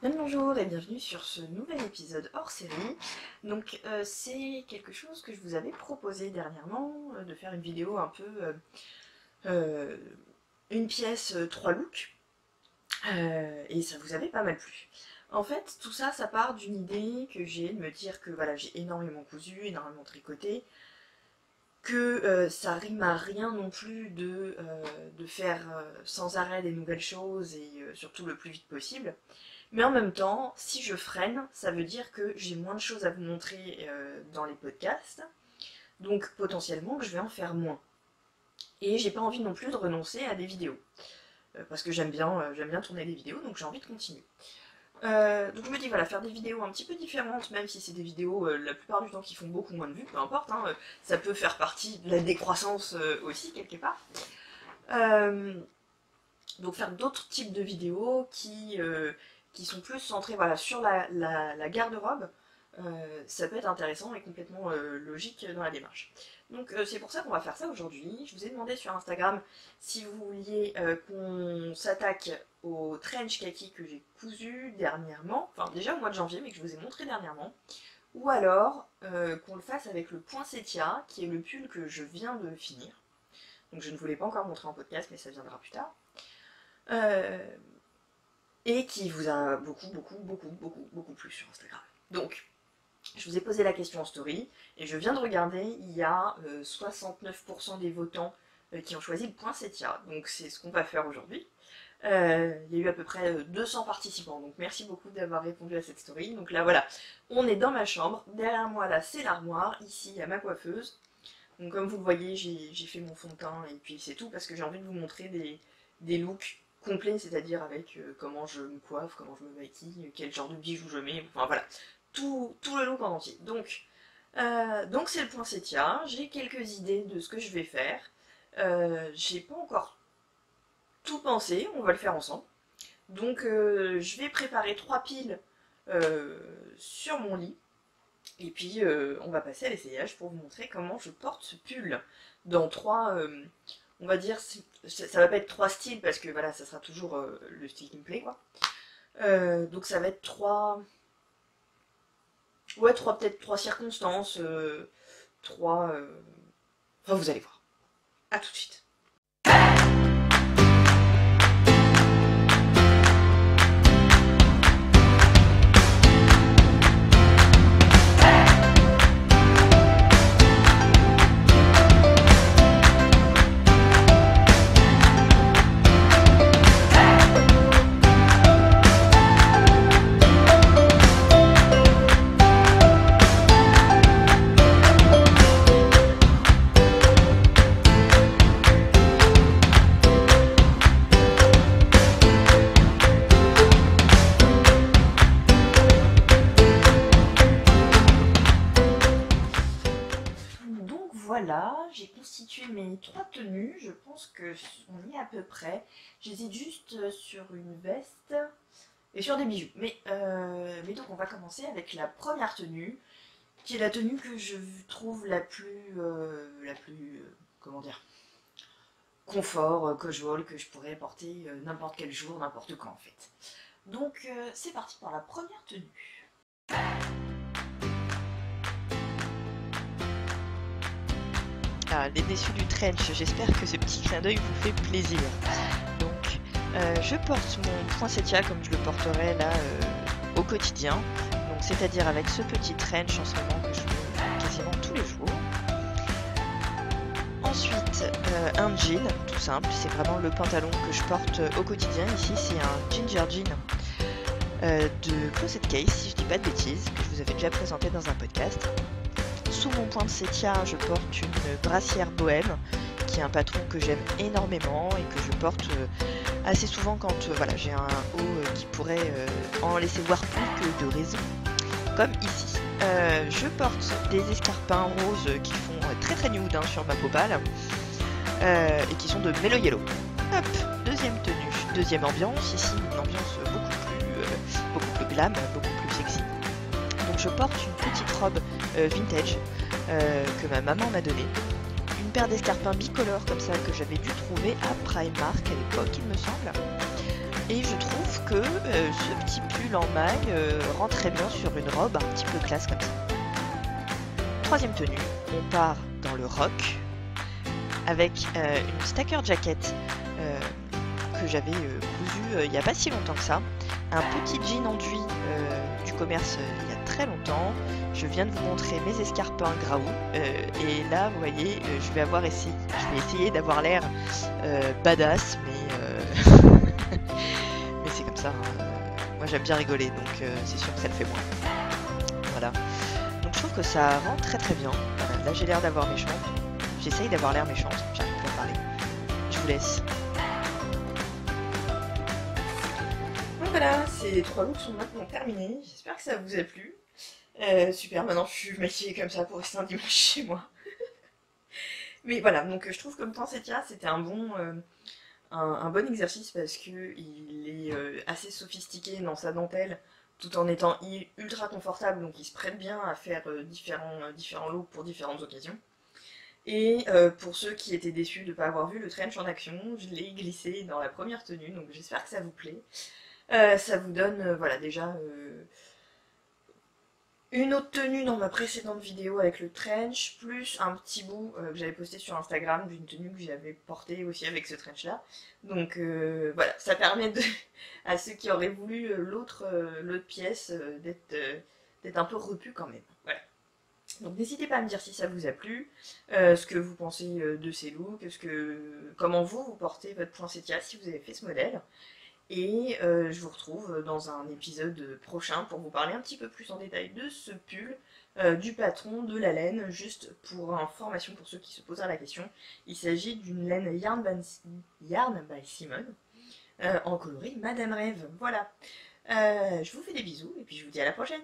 Bien le bonjour et bienvenue sur ce nouvel épisode hors série. Donc c'est quelque chose que je vous avais proposé dernièrement, de faire une vidéo un peu une pièce 3 looks, et ça vous avait pas mal plu. En fait tout ça, ça part d'une idée que j'ai de me dire que voilà, j'ai énormément cousu, énormément tricoté, que ça rime à rien non plus de faire sans arrêt des nouvelles choses et surtout le plus vite possible. Mais en même temps, si je freine, ça veut dire que j'ai moins de choses à vous montrer dans les podcasts, donc potentiellement que je vais en faire moins. Et j'ai pas envie non plus de renoncer à des vidéos, parce que j'aime bien tourner des vidéos, donc j'ai envie de continuer. Donc je me dis voilà, faire des vidéos un petit peu différentes, même si c'est des vidéos la plupart du temps qui font beaucoup moins de vues, peu importe, hein, ça peut faire partie de la décroissance aussi quelque part. Donc faire d'autres types de vidéos qui sont plus centrés voilà, sur la garde-robe, ça peut être intéressant et complètement logique dans la démarche. Donc c'est pour ça qu'on va faire ça aujourd'hui. Je vous ai demandé sur Instagram si vous vouliez qu'on s'attaque au trench kaki que j'ai cousu dernièrement, enfin déjà au mois de janvier mais que je vous ai montré dernièrement, ou alors qu'on le fasse avec le poinsettia qui est le pull que je viens de finir. Donc je ne vous l'ai pas encore montré en podcast mais ça viendra plus tard. Et qui vous a beaucoup plu sur Instagram. Donc, je vous ai posé la question en story, et je viens de regarder, il y a 69% des votants qui ont choisi le poinsettia, donc c'est ce qu'on va faire aujourd'hui. Il y a eu à peu près 200 participants, donc merci beaucoup d'avoir répondu à cette story. Donc là voilà, on est dans ma chambre, derrière moi là c'est l'armoire, ici il y a ma coiffeuse. Donc comme vous le voyez, j'ai fait mon fond de teint, et puis c'est tout, parce que j'ai envie de vous montrer des looks complet, c'est-à-dire avec comment je me coiffe, comment je me maquille, quel genre de bijoux je mets, enfin voilà, tout le look en entier. Donc c'est le poinsettia, j'ai quelques idées de ce que je vais faire, j'ai pas encore tout pensé, on va le faire ensemble. Donc je vais préparer 3 piles sur mon lit, et puis on va passer à l'essayage pour vous montrer comment je porte ce pull dans 3... on va dire, ça va pas être 3 styles parce que voilà, ça sera toujours le style qui me plaît quoi. Donc ça va être 3... Ouais, peut-être 3 circonstances, 3... Enfin vous allez voir. A tout de suite. Voilà, j'ai constitué mes 3 tenues, je pense qu'on y est à peu près. J'hésite juste sur une veste et sur des bijoux. Mais donc on va commencer avec la première tenue, qui est la tenue que je trouve la plus comment dire, confort, casual, que je pourrais porter n'importe quel jour, n'importe quand en fait. Donc c'est parti pour la première tenue. Les déçus du trench, j'espère que ce petit clin d'œil vous fait plaisir. Donc, je porte mon poinsettia comme je le porterai là au quotidien, donc c'est-à-dire avec ce petit trench en ce moment que je fais quasiment tous les jours. Ensuite, un jean, tout simple, c'est vraiment le pantalon que je porte au quotidien. Ici, c'est un ginger jean de Closet Case, si je dis pas de bêtises, que je vous avais déjà présenté dans un podcast. Sous mon poinsettia, je porte une brassière bohème, qui est un patron que j'aime énormément et que je porte assez souvent quand voilà, j'ai un haut qui pourrait en laisser voir plus que de raison, comme ici. Je porte des escarpins roses qui font très nude sur ma peau pâle et qui sont de Mellow Yellow. Hop, deuxième tenue, deuxième ambiance, ici une ambiance beaucoup plus glam, beaucoup plus sexy. Donc je porte une petite robe vintage que ma maman m'a donnée, une paire d'escarpins bicolores comme ça que j'avais dû trouver à Primark à l'époque il me semble, Et je trouve que ce petit pull en maille rend très bien sur une robe un petit peu classe comme ça. Troisième tenue, on part dans le rock avec une stacker jacket que j'avais cousu il n'y a pas si longtemps que ça. Un petit jean enduit du commerce il y a très longtemps. Je viens de vous montrer mes escarpins Graou et là vous voyez je vais essayer d'avoir l'air badass mais mais c'est comme ça hein. Moi j'aime bien rigoler donc c'est sûr que ça le fait moins. Voilà, donc je trouve que ça rend très très bien. Voilà, là j'ai l'air d'avoir méchante, j'essaye d'avoir l'air méchante, j'arrive plus à parler. Je vous laisse. Voilà, ces 3 looks sont maintenant terminés. J'espère que ça vous a plu. Super, maintenant je suis maquillée comme ça pour rester un dimanche chez moi. Mais voilà, donc je trouve comme Poinsettia, c'était un bon exercice parce que il est assez sophistiqué dans sa dentelle tout en étant ultra confortable, donc il se prête bien à faire différents looks pour différentes occasions. Et pour ceux qui étaient déçus de ne pas avoir vu le trench en action, je l'ai glissé dans la première tenue, donc j'espère que ça vous plaît. Ça vous donne, voilà, déjà une autre tenue dans ma précédente vidéo avec le trench, plus un petit bout que j'avais posté sur Instagram d'une tenue que j'avais portée aussi avec ce trench là. Donc voilà, ça permet à ceux qui auraient voulu l'autre pièce d'être un peu repu quand même. Voilà. Donc n'hésitez pas à me dire si ça vous a plu, ce que vous pensez de ces looks, comment vous portez votre poinsettia si vous avez fait ce modèle. Et je vous retrouve dans un épisode prochain pour vous parler un petit peu plus en détail de ce pull, du patron, de la laine, juste pour information pour ceux qui se poseraient la question. Il s'agit d'une laine Yarn by Simone, en coloris Madame Rêve. Voilà. Je vous fais des bisous et puis je vous dis à la prochaine.